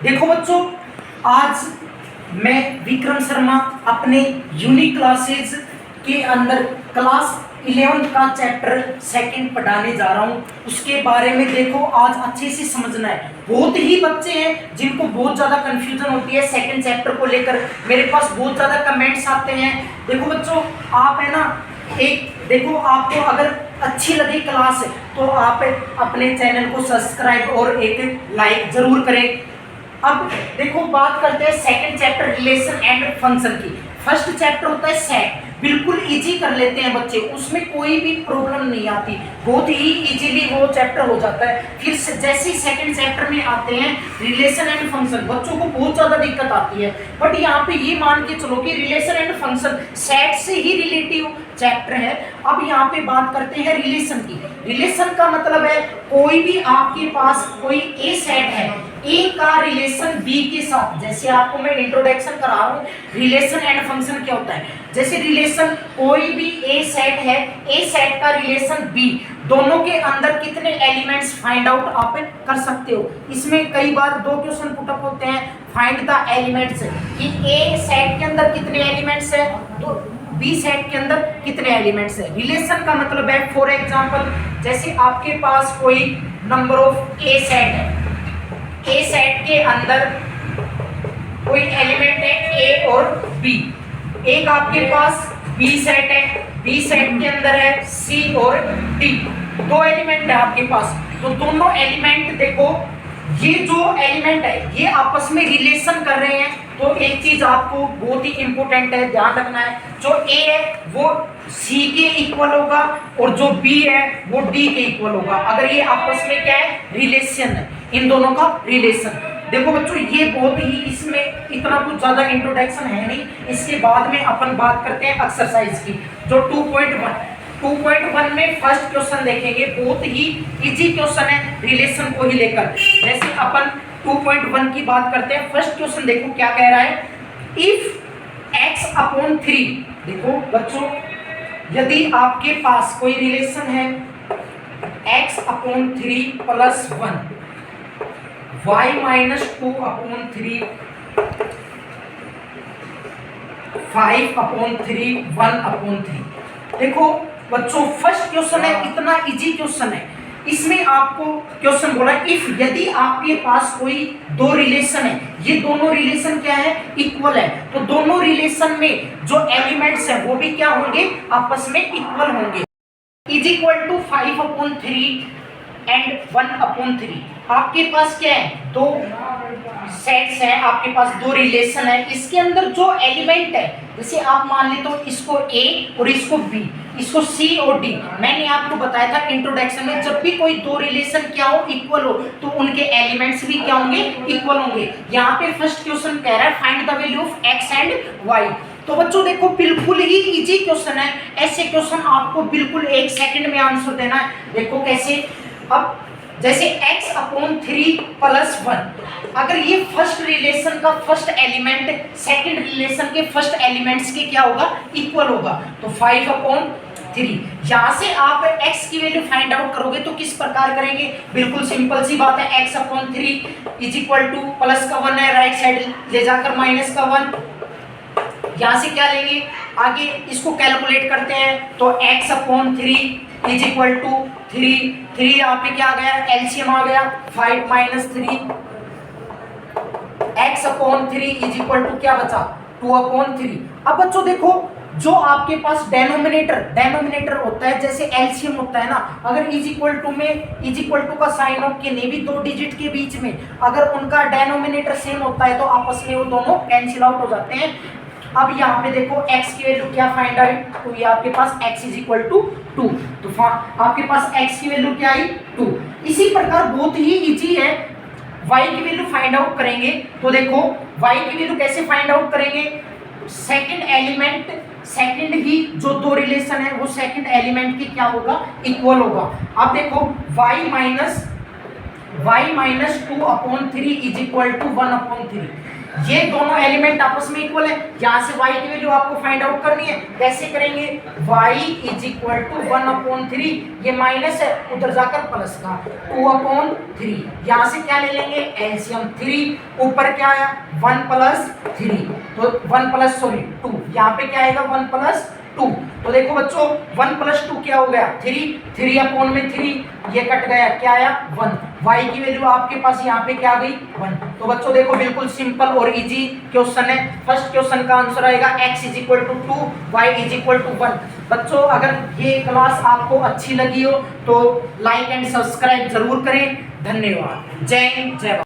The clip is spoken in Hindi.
देखो बच्चों, आज मैं विक्रम शर्मा अपने यूनिक क्लासेस के अंदर क्लास 11 का चैप्टर सेकंड पढ़ाने जा रहा हूँ। उसके बारे में देखो आज अच्छे से समझना है। बहुत ही बच्चे हैं जिनको बहुत ज़्यादा कंफ्यूजन होती है सेकंड चैप्टर को लेकर, मेरे पास बहुत ज़्यादा कमेंट्स आते हैं। देखो बच्चों, आप है ना, एक देखो, आपको अगर अच्छी लगी क्लास तो आप अपने चैनल को सब्सक्राइब और एक लाइक जरूर करें। अब देखो, बात करते हैं second chapter relation and function की। फर्स्ट चैप्टर होता है सेट, बिल्कुल इजी कर लेते हैं बच्चे, उसमें कोई भी प्रॉब्लम नहीं आती, बहुत ही इजीली वो चैप्टर हो जाता है। फिर जैसे ही सेकंड चैप्टर में आते हैं रिलेशन एंड फंक्शन, बच्चों को बहुत ज़्यादा दिक्कत आती है। बट यहाँ पे ये मान के चलो कि रिलेशन एंड फंक्शन सेट से ही रिलेटिव चैप्टर है। अब यहाँ पे बात करते हैं रिलेशन की। रिलेशन का मतलब है कोई भी आपके पास कोई ए सेट है, ए का रिलेशन बी के साथ, जैसे आपको मैं इंट्रोडक्शन करा रहा हूँ रिलेशन एंड फंक्शन क्या होता है। जैसे रिलेशन कोई भी ए सेट है, ए सेट का रिलेशन बी, दोनों के अंदर कितने एलिमेंट्स फाइंड आउट आप कर सकते हो। इसमें कई बार दो क्वेश्चन पुटअप होते हैं, फाइंड द एलिमेंट्स, कि ए सेट के अंदर कितने एलिमेंट्स है तो बी सेट के अंदर कितने एलिमेंट्स है। रिलेशन का मतलब है, फॉर एग्जांपल, जैसे आपके पास कोई नंबर ऑफ ए सेट है, ए सेट के अंदर कोई एलिमेंट है ए और बी, एक आपके पास बी सेट है, बी सेट के अंदर है सी और डी, दो एलिमेंट है आपके पास। तो दोनों एलिमेंट देखो, ये जो एलिमेंट है ये आपस में रिलेशन कर रहे हैं। तो एक चीज आपको बहुत ही इंपॉर्टेंट है, ध्यान रखना है, जो ए है वो सी के इक्वल होगा और जो बी है वो डी के इक्वल होगा, अगर ये आपस में क्या है, रिलेशन है, इन दोनों का रिलेशन। देखो बच्चों, ये बहुत ही, इसमें इतना कुछ ज्यादा इंट्रोडक्शन है नहीं, इसके बाद में अपन बात करते हैं एक्सरसाइज की, जो 2.1 में फर्स्ट क्वेश्चन देखेंगे, बहुत ही इजी क्वेश्चन है रिलेशन को ही लेकर। जैसे अपन 2.1 की बात करते हैं, फर्स्ट क्वेश्चन देखो क्या कह रहा है, इफ x/3, देखो बच्चों, यदि आपके पास कोई रिलेशन है x/3 + 1, y - 2/3, 5/3, 1/3। देखो बच्चों, फर्स्ट क्वेश्चन है, इतना इजी क्वेश्चन है। इसमें आपको क्वेश्चन बोला, इफ, यदि आपके पास कोई दो रिलेशन है, ये दोनों रिलेशन क्या है, इक्वल है, तो दोनों रिलेशन में जो एलिमेंट्स है वो भी क्या होंगे, आपस में इक्वल होंगे। = 5/3 एंड 1/3। आपके पास क्या है, दो सेट्स हैं, आपके पास दो रिलेशन है, इसके अंदर जो एलिमेंट है, जैसे आप मान ले तो इसको ए और इसको बी, इसको सी और डी। मैंने आपको बताया था इंट्रोडक्शन में, जब भी कोई दो रिलेशन क्या हो, इक्वल हो, तो उनके एलिमेंट्स भी क्या होंगे, इक्वल होंगे। यहाँ पे फर्स्ट क्वेश्चन कह रहा है find the value of x and y. तो बच्चों देखो, बिल्कुल ही इजी क्वेश्चन है, ऐसे क्वेश्चन आपको बिल्कुल 1 सेकंड में आंसर देना है। देखो कैसे, अब जैसे x/3 + 1, अगर ये फर्स्ट रिलेशन का फर्स्ट एलिमेंट सेकंड रिलेशन के फर्स्ट एलिमेंट्स के क्या होगा, इक्वल होगा, तो 5/3। यहाँ से आप x की वैल्यू फाइंड आउट करोगे तो किस प्रकार करेंगे, बिल्कुल सिंपल सी बात है, x/3 = प्लस का 1 है, राइट साइड ले जाकर माइनस का 1, यहाँ से क्या लेंगे, आगे इसको कैलकुलेट करते हैं, तो x/3 = 3 यहाँ पे क्या आ गया, एलसीएम आ गया, 5 - 3, x/3 = क्या बचा, 2/3। अब बच्चों देखो, जो आपके पास डेनोमिनेटर होता है, जैसे एलसीएम होता है ना, अगर = में = का साइन ऑफ के नहीं भी दो डिजिट के बीच में, अगर उनका डेनोमिनेटर सेम होता है तो आपस में वो दोनों कैंसिल आउट हो जाते हैं। अब यहाँ पे देखो x की वैल्यू क्या फाइंड आउट, तो ये आपके पास x = 2, तो आपके पास x की वैल्यू क्या आई, 2। इसी प्रकार बहुत ही इजी है, y की वैल्यू फाइंड आउट करेंगे, तो देखो y की वैल्यू कैसे फाइंड आउट करेंगे, सेकंड एलिमेंट, सेकंड ही जो दो रिलेशन है वो सेकंड एलिमेंट की क्या होगा, इक्वल होगा। अब देखो y - 2/3 = 1/3, ये दोनों एलिमेंट आपस में इक्वल है। यहाँ से y की वैल्यू आपको फाइंड आउट करनी है। कैसे करेंगे? y इज इक्वल टू 1/3, ये माइनस है उधर जाकर प्लस का 2/3। यहाँ से क्या ले लेंगे? एलसीएम 3, ऊपर क्या आया 1 + 3, तो 1 प्लस 2, यहाँ पे क्या आएगा 1 + 2। तो देखो बच्चों 1 + 2 क्या हो गया 3/3, ये कट गया, क्या आया 1। y की वैल्यू आपके पास यहाँ पे क्या आ गई 1। तो बच्चों देखो बिल्कुल सिंपल और इजी क्वेश्चन है। फर्स्ट क्वेश्चन का आंसर आएगा x = 2, y = 1। बच्चों अगर ये क्लास आपको अच्छी लगी हो तो लाइक एंड सब्सक्राइब जरूर करें। धन्यवाद। जय हिंद, जय भारत।